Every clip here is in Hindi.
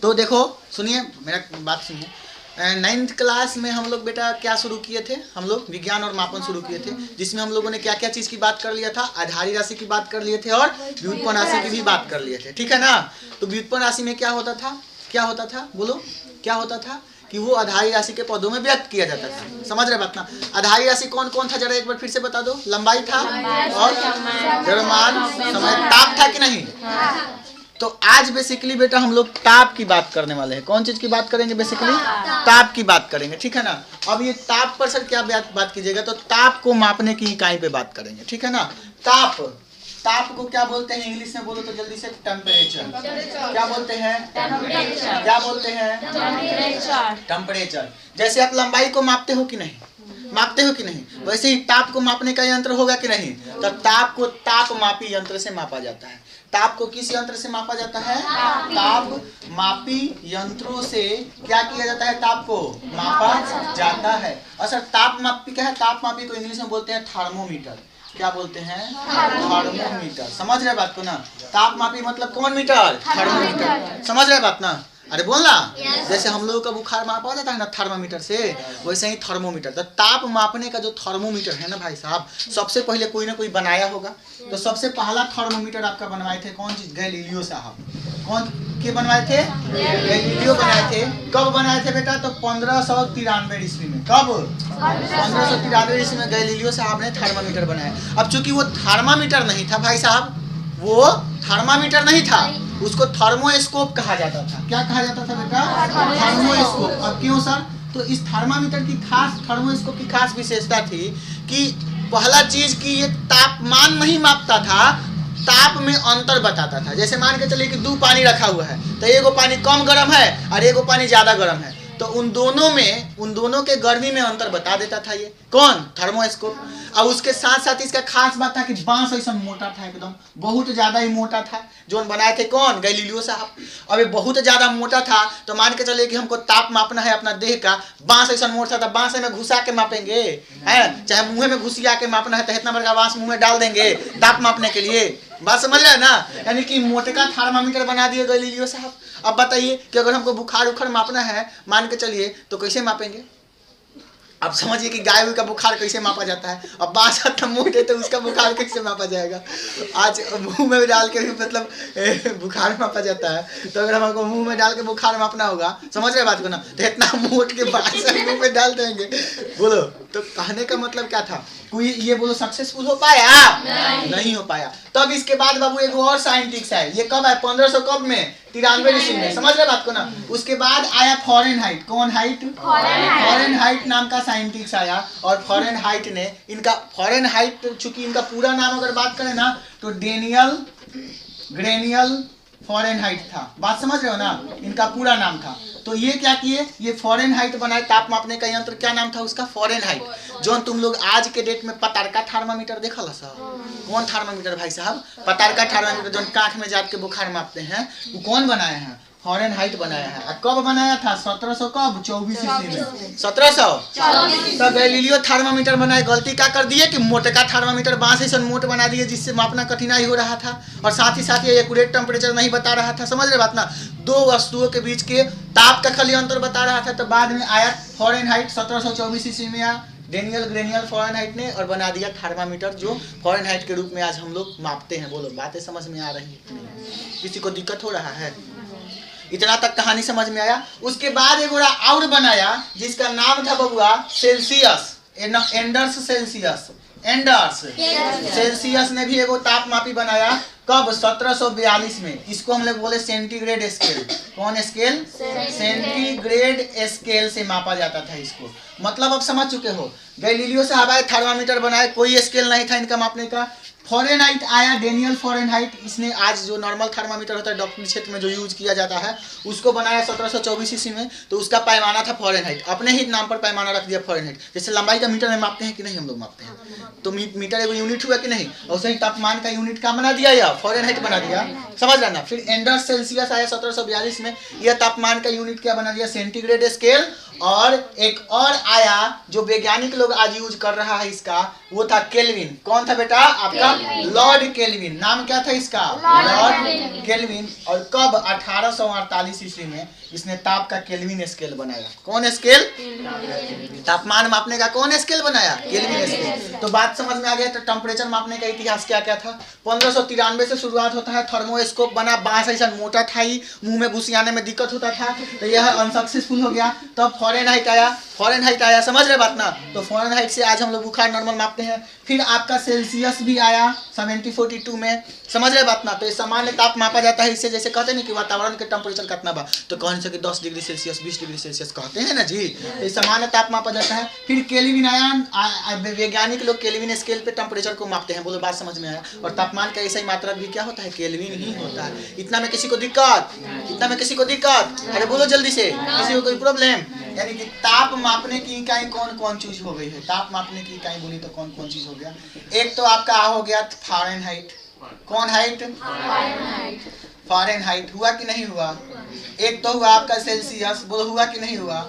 तो देखो सुनिए, मेरा बात सुनिए। 9th क्लास में हम लोग बेटा क्या शुरू किए थे? हम लोग विज्ञान और मापन शुरू किए थे, जिसमें हम लोगों ने क्या क्या चीज़ की बात कर लिया था? आधारी राशि की बात कर लिए थे और व्युत्पन्न राशि की भी बात कर लिए थे, ठीक है ना। तो व्युत्पन्न राशि में क्या होता था? क्या होता था बोलो, क्या होता था? कि वो आधारी राशि के पदों में व्यक्त किया जाता था। समझ रहे बात ना? आधारी राशि कौन कौन था, जरा एक बार फिर से बता दो। लंबाई था और द्रव्यमान, समय, ताप था कि नहीं? तो आज बेसिकली बेटा हम लोग ताप की बात करने वाले हैं। कौन चीज की बात करेंगे? बेसिकली ताप की बात करेंगे, ठीक है ना। अब ये ताप पर सर क्या बात कीजिएगा? तो ताप को मापने की इकाई पे बात करेंगे, ठीक है ना। ताप, ताप को क्या बोलते हैं इंग्लिश में? बोलो तो जल्दी से। टेम्परेचर। क्या बोलते हैं? टेम्परेचर। क्या बोलते हैं? टेम्परेचर। टेम्परेचर। जैसे आप लंबाई को मापते हो कि नहीं? मापते हो कि नहीं? वैसे ही ताप को मापने का यंत्र होगा कि नहीं? तो ताप को ताप मापी यंत्र से मापा जाता है। ताप को किस यंत्र से मापा जाता है? ताप मापी यंत्रों से क्या किया जाता है? ताप को मापा जाता है। और सर ताप मापी क्या है? ताप मापी को इंग्लिश में बोलते हैं थर्मोमीटर। क्या बोलते हैं? थर्मोमीटर। समझ रहे बात को ना? ताप मापी मतलब कौन मीटर? थर्मोमीटर। समझ रहे बात ना? अरे बोलना। जैसे हम लोगों का बुखार मापा जाता है ना थर्मोमीटर से, वैसे ही थर्मोमीटर। तो ताप मापने का जो थर्मोमीटर है ना भाई साहब, सबसे पहले कोई ना कोई बनाया होगा। तो सबसे पहला थर्मोमीटर आपका बनवाए थे कौन चीज? गैलीलियो साहब। कौन के बनवाए थे? गैलीलियो बनाए थे। कब बनाए थे बेटा? तो 1593 ईस्वी में। कब? 1593 ईस्वी में गैलीलियो साहब ने थर्मामीटर बनाया। अब चूंकि वो थर्मामीटर नहीं था भाई साहब, वो थर्मामीटर नहीं था, उसको थर्मोस्कोप कहा जाता था। क्या कहा जाता था बेटा? थर्मोस्कोप। अब क्यों सर? तो इस थर्मामीटर की खास, थर्मोस्कोप की खास विशेषता थी कि पहला चीज कि ये तापमान नहीं मापता था, ताप में अंतर बताता था। जैसे मान के चलिए कि 2 पानी रखा हुआ है, तो एगो पानी कम गर्म है और एगो पानी ज्यादा गर्म है, तो उन दोनों के गर्मी में अंतर बता देता था। ये कौन? थर्मोस्कोप। और उसके साथ साथ इसका खास बात था कि बांस ऐसा मोटा था, एकदम बहुत ज्यादा ही मोटा था। जो बनाए थे कौन? गैलीलियो साहब। अब ये बहुत ज्यादा मोटा था, तो मान के चलिए कि हमको ताप मापना है अपना देह का, बांस ऐसा मोटा था, बांस में घुसा के मापेंगे है, चाहे मुंह में घुसिया के मापना है तो इतना बड़ा बांस मुंह में डाल देंगे ताप मापने के लिए। बात समझ रहे हैं ना? यानी कि मोटका थर्मामीटर बना दिए गैलीलियो साहब। अब बताइए कि अगर हमको बुखार उखार मापना है मान के चलिए, तो कैसे मापेंगे? अब समझिए कि गाय का बुखार कैसे मापा जाता है। अब बांस मोटे तो उसका बुखार कैसे मापा जाएगा? आज मुंह में डाल के मतलब बुखार मापा जाता है, तो अगर हमको मुंह में डाल के बुखार मापना होगा, समझ रहे बात को ना, तो इतना मोट के बांस मुंह में डाल देंगे। बोलो तो कहने का मतलब क्या था? कोई ये बोलो सक्सेसफुल हो पाया? नहीं हो पाया। तब इसके बाद बाबू एक और साइंटिस्ट है। ये कब है? 1500 कब में? 93 ईस्वी में। समझ रहे बात को ना? उसके बाद आया फॉरेनहाइट। कौन हाइट? फॉरेनहाइट नाम का साइंटिस्ट आया। और फॉरेनहाइट ने इनका, फॉरेनहाइट चूंकि इनका पूरा नाम अगर बात करें ना तो डेनियल ग्रेनियल फॉरेनहाइट था। बात समझ रहे हो ना? इनका पूरा नाम था। तो ये क्या किए? ये फॉरेनहाइट बनाए। ताप मापने का यंत्र क्या नाम था उसका? फॉरेनहाइट। जो तुम लोग आज के डेट में पतारका थर्मामीटर देखा ला साहब? कौन थर्मामीटर भाई साहब? पतारका थर्मामीटर जो कांख में जाके बुखार मापते हैं, वो कौन बनाए हैं? फॉरेनहाइट बनाया है। कब बनाया था? 1700 कब? 24 ईस्वी में। 1724। तो गैलीलियो थर्मामीटर बनाए। गलती क्या कर दिए कि मोटका थर्मामीटर बांस ऐसा मोट बना दिए, जिससे मापना कठिनाई हो रहा था, और साथ ही साथ ये एक्यूरेट टेम्परेचर नहीं बता रहा था। समझ रहे बात ना? दो वस्तुओं के बीच के ताप का खाली अंतर बता रहा था। तो बाद में आया फॉरेनहाइट 1724 ईस्वी में आया डेनियल ग्रेनियल फॉरेनहाइट ने, और बना दिया थर्मामीटर, जो फॉरेनहाइट के रूप में आज हम लोग मापते हैं। बोलो बातें समझ में आ रही है? किसी को दिक्कत हो रहा है? इतना तक कहानी समझ में आया। उसके बाद एक और बनाया जिसका नाम था बबुआ Celsius. Anders Celsius. Anders Celsius ने भी एगो ताप मापी बनाया। कब? 1742 में। इसको हम लोग बोले सेंटीग्रेड स्केल। कौन स्केल? सेंटीग्रेड स्केल से मापा जाता था इसको। मतलब अब समझ चुके हो? गैलीलियो साहब आए, थर्मामीटर बनाए, कोई स्केल नहीं था इनका मापने का। फॉरेनहाइट आया, डेनियल फॉरेनहाइट। इसने आज जो नॉर्मल थर्मामीटर होता है डॉक्टरी क्षेत्र में जो यूज किया जाता है, उसको बनाया 1724 ईस्वी में। तो उसका पैमाना था फॉरेनहाइट। अपने ही नाम पर पैमाना रख दिया फॉरेनहाइट। जैसे लंबाई का मीटर में मापते हैं कि नहीं? हम लोग मापते हैं, तो मीटर एगो यूनिट हुआ कि नहीं? और सही तापमान का यूनिट क्या बना दिया? या फॉरेनहाइट बना दिया। समझ रहे ना? फिर एंडर्स सेल्सियस आया 1742 में। यह तापमान का यूनिट क्या बना दिया? Centigrade scale. और एक और आया जो वैज्ञानिक लोग आज यूज कर रहा है इसका, वो था केल्विन। कौन था बेटा आपका? Lord kelvin. नाम क्या था इसका? Lord kelvin. और कब? 1848 ईस्वी में इसने ताप का केल्विन स्केल बनाया। कौन स्केल? तापमान मापने का कौन स्केल बनाया? Kelvin scale. तो बात समझ में आ गया। तो टेम्परेचर मापने का इतिहास क्या क्या था? 1593 से शुरुआत होता है। थर्मोस्कोप बना, बांस ऐसा मोटा था ही, मुंह में घुसियाने में दिक्कत होता था, तो यह अनसक्सेसफुल हो गया। तब फॉरेनहाइट आया। फॉरेनहाइट आया, समझ रहे बात ना? तो फॉरेनहाइट से आज हम लोग बुखार नॉर्मल मापते हैं। फिर आपका सेल्सियस भी आया 1742 में, समझ रहे बात ना? तो ये सामान्य ताप मापा जाता है इससे। जैसे कहते हैं कि वातावरण के टेम्परेचर कितना बा, तो कौन से कि 10 डिग्री सेल्सियस 20 डिग्री सेल्सियस कहते हैं ना जी। तो ये सामान्य ताप मापा जाता है। फिर केल्विन आया। वैज्ञानिक लोग केल्विन स्केल पे टेम्परेचर को मापते हैं। बोलो बात समझ में आया? और तापमान का ऐसा ही मात्रक भी क्या होता है? केल्विन ही होता है। इतना में किसी को दिक्कत? इतना में किसी को दिक्कत? अरे बोलो जल्दी से, किसी को कोई प्रॉब्लम? यानी कि ताप मापने की इकाई कौन कौन चीज हो गई है? ताप मापने की इकाई बोली तो कौन कौन चीज हो गया? एक तो आपका हो गया फारेनहाइट। कौन हाइट? फारेनहाइट। हुआ कि नहीं हुआ? एक तो हुआ आपका सेल्सियस। बोलो हुआ कि नहीं हुआ?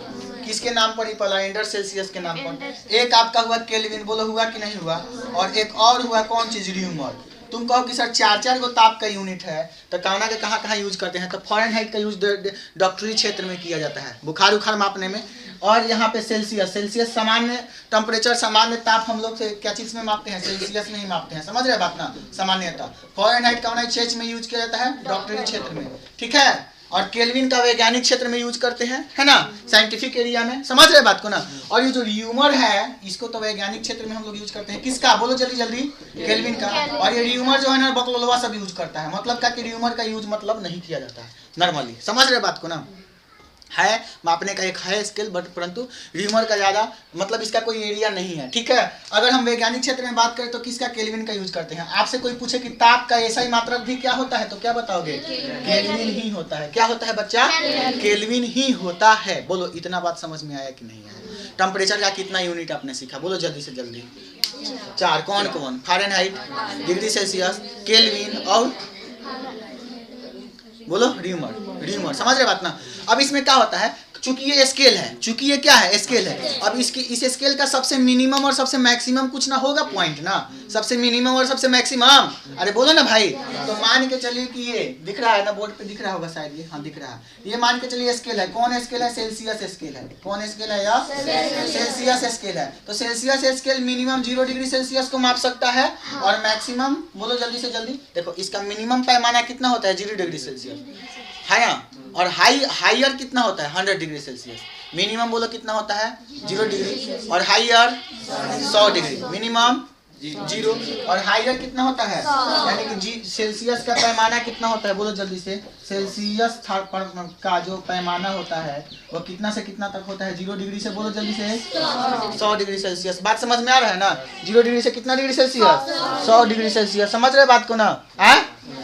किसके नाम पर ही पला? एंडर सेल्सियस के नाम पर। एक आपका हुआ केल्विन। बोलो हुआ कि नहीं हुआ? और एक और हुआ कौन चीज? र्यूमर। तुम कहो कि सर 4-4 गो ताप का यूनिट है, तो कौना के कहाँ कहाँ यूज करते हैं? तो फॉरेनहाइट का यूज डॉक्टरी क्षेत्र में किया जाता है, बुखार उखार मापने में। और यहाँ पे सेल्सियस। सेल्सियस सामान्य टेम्परेचर, सामान्य ताप हम लोग से क्या चीज में मापते हैं? सेल्सियस में ही मापते हैं, समझ रहे बात ना? सामान्यतः फॉरेनहाइट कौन क्षेत्र में यूज किया जाता है? डॉक्टरी क्षेत्र में, ठीक है। और केल्विन का वैज्ञानिक क्षेत्र में यूज करते हैं, है ना, साइंटिफिक एरिया में, समझ रहे बात को ना। और ये जो र्यूमर है, इसको तो वैज्ञानिक क्षेत्र में हम लोग यूज करते हैं। किसका? बोलो जल्दी जल्दी। केल्विन का। और ये र्यूमर जो है ना, बकलोलवा सब यूज करता है। मतलब का कि र्यूमर का यूज मतलब नहीं किया जाता है नॉर्मली, समझ रहे बात को ना। है मापने का एक है स्केल, बट परंतु र्यूमर का ज़्यादा मतलब इसका कोई एरिया नहीं है, ठीक है। अगर हम वैज्ञानिक क्षेत्र में बात करें तो किसका? केल्विन का यूज करते हैं। आपसे कोई पूछे कि ताप का ऐसा ही मात्रक भी क्या होता है, तो क्या बताओगे? केल्विन ही होता है। क्या होता है बच्चा? केल्विन ही होता है। बोलो इतना बात समझ में आया कि नहीं आया? टेम्परेचर का कितना यूनिट आपने सीखा? बोलो जल्दी से जल्दी। 4। कौन कौन? फारेनहाइट, डिग्री सेल्सियस, केल्विन और बोलो र्यूमर। र्यूमर, समझ रहे बात ना? अब इसमें क्या होता है, चूंकि ये स्केल है, चूंकि ये क्या है? स्केल है। अब इसकी इस स्केल का सबसे मिनिमम और सबसे मैक्सिमम कुछ ना होगा पॉइंट ना, सबसे मिनिमम और सबसे मैक्सिमम। अरे बोलो ना भाई। तो मान के चलिए कि ये दिख रहा है ना, बोर्ड पे दिख रहा होगा शायद, ये हाँ दिख रहा है। ये मान के चलिए स्केल है। कौन स्केल है? सेल्सियस स्केल है। कौन स्केल है यार? सेल्सियस स्केल है। तो Celsius scale minimum 0 degree Celsius को माप सकता है, और मैक्सिमम बोलो जल्दी से जल्दी। देखो इसका मिनिमम पैमाना कितना होता है? 0 डिग्री सेल्सियस है ना। और हाइयर कितना होता है? 100 डिग्री सेल्सियस। मिनिमम बोलो कितना होता है? 0 डिग्री। और हाइयर 100 डिग्री। मिनिमम 0 और हाइयर कितना होता है? यानी कि सेल्सियस का पैमाना कितना होता है? बोलो जल्दी से। सेल्सियस का जो पैमाना होता है वो कितना से कितना तक होता है? 0 डिग्री से बोलो जल्दी से 100 डिग्री सेल्सियस। बात समझ में आ रहा है ना? 0 डिग्री से कितना डिग्री सेल्सियस? 100 degree Celsius. समझ रहे बात को ना?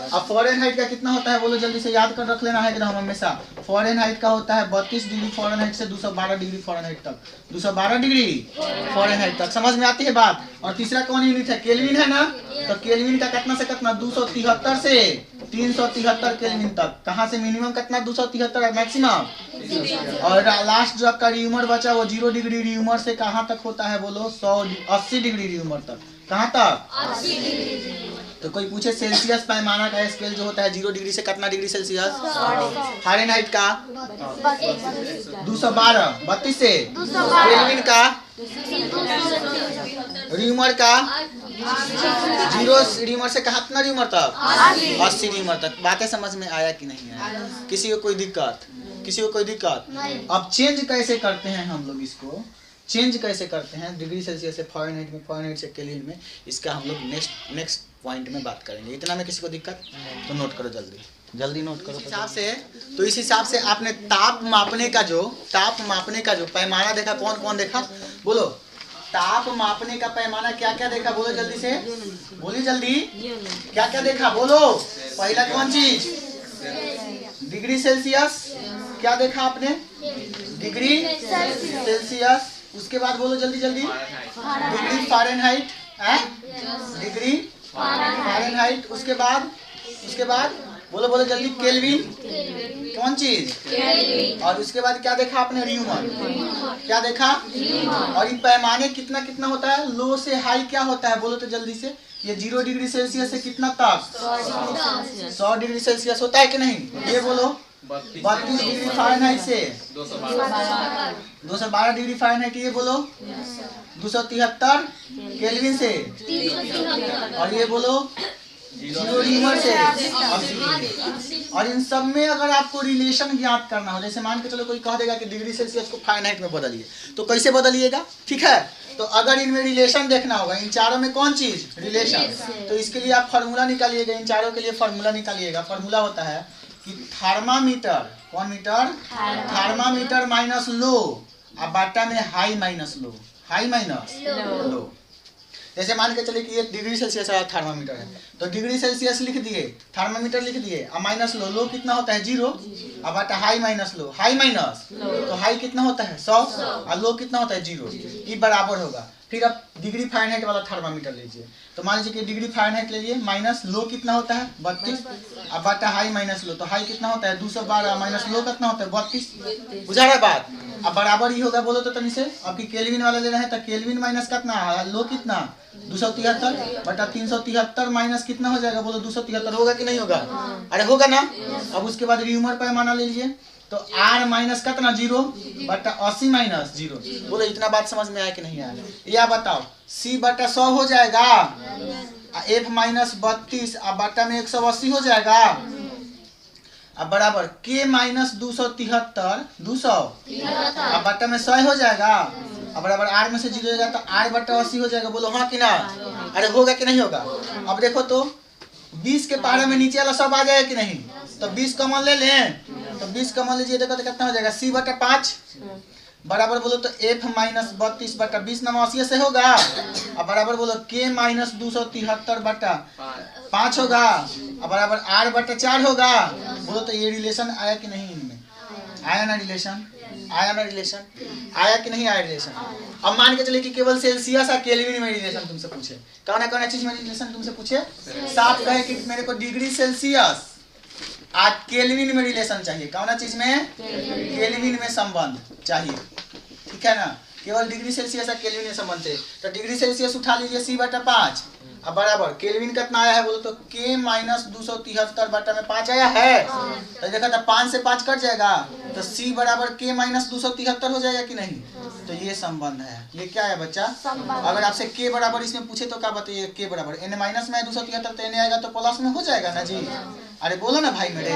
अब फॉरेनहाइट का कितना होता है? बोलो जल्दी से, याद कर रख लेना है एकदम हमेशा। फॉरेनहाइट का होता है 32 डिग्री फॉरेनहाइट से 212 डिग्री फॉरेनहाइट तक। 212 डिग्री फॉरेनहाइट तक, समझ में आती है बात। और तीसरा कौन यूनिट है? केल्विन है ना। तो केल्विन का कितना से कितना? 273 से 373 केल्विन तक। कहाँ से मिनिमम कितना? 273 मैक्सिमम। और लास्ट जो आपका र्यूमर बचा वो 0 डिग्री र्यूमर से कहाँ तक होता है? बोलो 80 डिग्री र्यूमर तक। कहाँ तक? 80 डिग्री। तो कोई पूछे सेल्सियस पैमाना का स्केल जो होता है 0 डिग्री से कितना डिग्री सेल्सियस? फारेनहाइट का 212 32 से, केल्विन का, र्यूमर का 0 र्यूमर से कितना र्यूमर तक? 80 र्यूमर तक। बातें समझ में आया कि नहीं आया? किसी को कोई दिक्कत? किसी को कोई दिक्कत? अब चेंज कैसे करते हैं हम लोग इसको? चेंज कैसे करते हैं डिग्री सेल्सियस से फॉरेनहाइट में, फॉरेनहाइट से केल्विन में? इसका हम लोग नेक्स्ट पॉइंट में बात करेंगे। इतना में किसी को दिक्कत? तो नोट करो जल्दी जल्दी नोट करो। इस हिसाब से आपने ताप मापने का जो पैमाना देखा। कौन कौन देखा? बोलो। ताप मापने का पैमाना क्या क्या देखा? बोलो जल्दी से, बोलिए जल्दी। क्या क्या देखा? बोलो। पहला कौन चीज? Degree Celsius. क्या देखा आपने? Degree Celsius. उसके बाद बोलो जल्दी जल्दी। Degree Fahrenheit. Degree Fahrenheit. उसके बाद बोलो बोलो जल्दी। केल्विन। कौन चीज? केल्विन। और उसके बाद क्या देखा आपने? र्यूमर। क्या देखा? और ये पैमाने कितना कितना होता है? लो से हाई क्या होता है बोलो तो जल्दी से। ये 0 डिग्री सेल्सियस से कितना तक? 100 डिग्री सेल्सियस होता है कि नहीं? ये बोलो 32 डिग्री फ़ारेनहाइट से 212 डिग्री फ़ारेनहाइट। ये बोलो 273 केल्विन से। और ये बोलो 0 र्यूमर से 80। और इन सब में अगर आपको रिलेशन ज्ञात करना हो, जैसे मान के चलो कोई कह देगा कि डिग्री सेल्सियस को फ़ारेनहाइट में बदलिए, तो कैसे बदलिएगा? ठीक है, तो अगर इनमें रिलेशन देखना होगा, इन चारों में कौन चीज? रिलेशन। तो इसके लिए आप फार्मूला निकालिएगा, इन चारों के लिए फार्मूला निकालिएगा। फार्मूला होता है कि थर्मामीटर, कौन मीटर? थर्मामीटर माइनस लो और बाटा में high minus low, high minus low. जैसे मान के चले कि 1 डिग्री सेल्सियस का थर्मामीटर है, तो डिग्री सेल्सियस लिख दिए, थर्मामीटर लिख दिए, और माइनस लो, लो कितना होता है? 0, और बाटा high minus low, high minus तो हाई कितना होता है? 100, और लो कितना होता है? 0। ये बराबर होगा। फिर आप डिग्री फ़ारेनहाइट वाला थर्मामीटर लीजिए, तो मान लीजिए कि डिग्री फ़ारेनहाइट ले लिए, माइनस लो कितना होता है? 32, और बाटा हाई माइनस लो, तो हाई कितना होता है? 212, माइनस लो कितना होता है? 32। बुझा रहा है बात? अब बराबर ही होगा बोलो तो तनी से। आपकी केल्विन वाला ले रहे हैं तो केल्विन माइनस कितना, लो कितना? 273 बटा 373 माइनस कितना हो जाएगा बोलो? 273 होगा कि नहीं होगा? अरे होगा ना। अब उसके बाद र्यूमर पैमाना ले लीजिए, तो R माइनस कितना? 0 बटा 80 माइनस 0। बोलो इतना बात समझ में आया कि नहीं आया? या बताओ C बटा 100 हो जाएगा, F माइनस 32 और बटा में 180 हो जाएगा, अब बराबर K माइनस 273 200 अब बटा में 100 हो जाएगा, अब बराबर R में से 0 हो जाएगा तो R बटा 80 हो जाएगा। बोलो हाँ कि ना? अरे होगा कि नहीं होगा? अब देखो तो 20 के पारे में नीचे वाला सब आ जाएगा कि नहीं? तो 20 कॉमन ले लें, तो 20 कॉमन लीजिए, देखो तो कितना हो जाएगा? C बटा 5 बराबर बोलो तो F माइनस 32 बटा 20 80 से होगा, अब बराबर बोलो K माइनस 273 बटा 5 होगा, अब बराबर R बटा 4 होगा। बोलो तो ये रिलेशन आया कि नहीं? इनमें आया ना रिलेशन? आया ना रिलेशन? आया कि नहीं आया रिलेशन? अब मान के चले कि केवल सेल्सियस और केल्विन में रिलेशन तुमसे पूछे, कौन चीज में रिलेशन तुमसे पूछे? साफ कहे कि मेरे को डिग्री सेल्सियस आज केल्विन में रिलेशन चाहिए, कौन चीज में? केल्विन में संबंध चाहिए, ठीक है ना? केवल डिग्री सेल्सियस और केल्विन में संबंध है। तो डिग्री सेल्सियस उठा लीजिए C बटा 5, अब बराबर केल्विन कितना आया है बोलो तो K माइनस 273 बटा में 5 आया है। तो देखा था 5 से 5 कट जाएगा, तो C बराबर K माइनस 273 हो जाएगा कि नहीं? तो ये संबंध है। ये क्या है बच्चा? अगर आपसे K बराबर इसमें पूछे तो क्या बताइए? K बराबर n माइनस में 273 तो n आएगा तो प्लस में हो जाएगा ना जी। अरे बोलो ना भाई मेरे।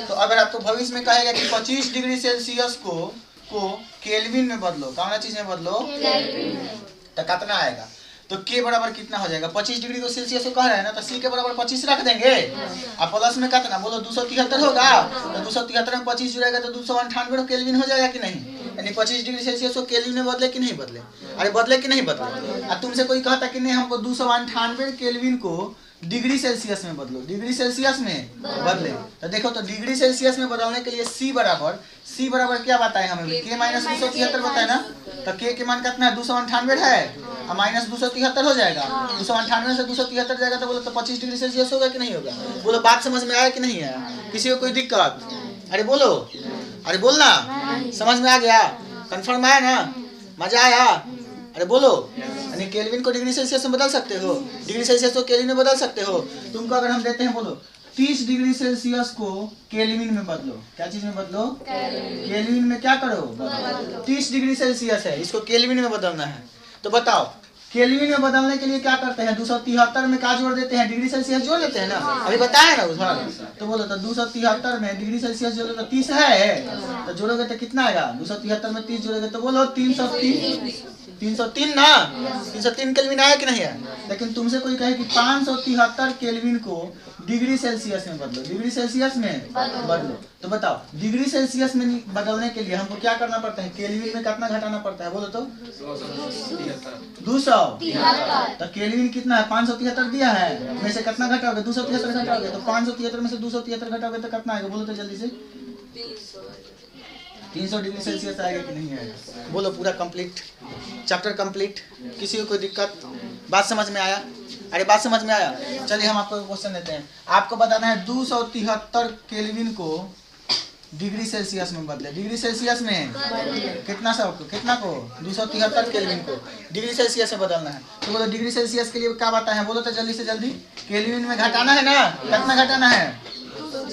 तो अगर आपको भविष्य में कहेगा कि 25 डिग्री सेल्सियस को केल्विन में बदलो, कौन चीज में बदलो? तो कितना आएगा? तो K बराबर कितना हो जाएगा? 25 डिग्री को सेल्सियस को कह रहे हैं ना, तो C के बराबर 25 रख देंगे, और प्लस में कितना बोलो? 273 होगा, तो 273 में 25 जुड़ेगा तो 298 केल्विन हो जाएगा कि नहीं? यानी 25 डिग्री सेल्सियस को केल्विन में बदले कि नहीं बदले? अरे बदले कि नहीं बदले? और तुमसे कोई कहता कि नहीं हमको 298 केल्विन को डिग्री सेल्सियस में बदलो, डिग्री सेल्सियस में बदले, तो देखो तो डिग्री सेल्सियस में बदलने के लिए C बराबर क्या बताए हमें? K माइनस 273 बताए ना, तो K के मान कितना है? 298 है, और माइनस 273 हो जाएगा, 298 से 273 जाएगा, तो बोलो तो 25 डिग्री सेल्सियस होगा कि नहीं होगा? बोलो बात समझ में आया कि नहीं आया? किसी को कोई दिक्कत? अरे बोलो, अरे बोलना, समझ में आ गया? कंफर्म आया ना? मजा आया? अरे बोलो। यानी केल्विन को डिग्री सेल्सियस में बदल सकते हो, डिग्री सेल्सियस को केल्विन में बदल सकते हो। तुमको अगर हम देते हैं बोलो 30 डिग्री सेल्सियस को केल्विन में बदलो, क्या चीज में बदलो? केल्विन में क्या करो? 30 डिग्री सेल्सियस है, इसको केल्विन में बदलना है। तो बताओ केल्विन में बदलने के लिए क्या करते हैं? 273 में क्या जोड़ देते हैं? डिग्री सेल्सियस जोड़ देते हैं ना, अभी बताया ना उधर। तो बोलो तो 273 में डिग्री सेल्सियस जोड़ो तो 30 है, तो जोड़ोगे तो कितना आएगा? 273 में 30 जोड़ोगे तो बोलो 303 ना, 303 केल्विन आया कि नहीं है? लेकिन तुमसे कोई कहे कि 573 केल्विन को डिग्री सेल्सियस में बदलो, डिग्री सेल्सियस में बदलो, तो बताओ डिग्री सेल्सियस में बदलने के लिए हमको क्या करना पड़ता है? केल्विन में कितना घटाना पड़ता है? बोलो तो 200। तो केल्विन कितना है? 573 दिया है, में से कितना घटाओगे? 273 घटाओगे, तो 573 में से 273 घटाओगे तो कितना आएगा? बोलो तो जल्दी से 300 डिग्री सेल्सियस आएगा कि नहीं आएगा? बोलो। पूरा कंप्लीट, चैप्टर कंप्लीट। किसी को कोई दिक्कत? बात समझ में आया? अरे बात समझ में आया? चलिए हम आपको क्वेश्चन देते हैं। आपको बताना है 273 केल्विन को डिग्री सेल्सियस में बदले। डिग्री सेल्सियस में कितना को 273 केल्विन को डिग्री सेल्सियस में बदलना है। तो बोलो डिग्री सेल्सियस के लिए क्या बात है, बोलो तो जल्दी से जल्दी। केल्विन में घटाना है ना, कितना घटाना है, तो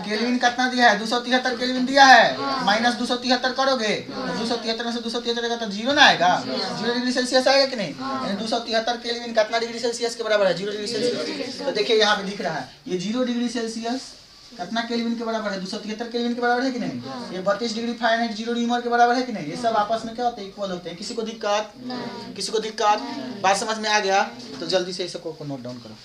केल्विन कितना दिया है, 273 केल्विन दिया है, माइनस 273 करोगे तो 273 में से 273 का तो जीरो ना आएगा, 0 डिग्री सेल्सियस आएगा कि नहीं। यानी 273 केल्विन कितना डिग्री सेल्सियस के बराबर है, 0 डिग्री सेल्सियस। तो देखिए यहाँ पे दिख रहा है ये 0 डिग्री सेल्सियस कितना केल्विन के बराबर है, 273 केल्विन के बराबर है कि नहीं। ये 32 डिग्री फ़ारेनहाइट 0 ड्यूमर के बराबर है कि नहीं। ये सब आपस में क्या होते हैं, इक्वल होते हैं। किसी को दिक्कत बात समझ में आ गया तो जल्दी से इसे को नोट डाउन करो।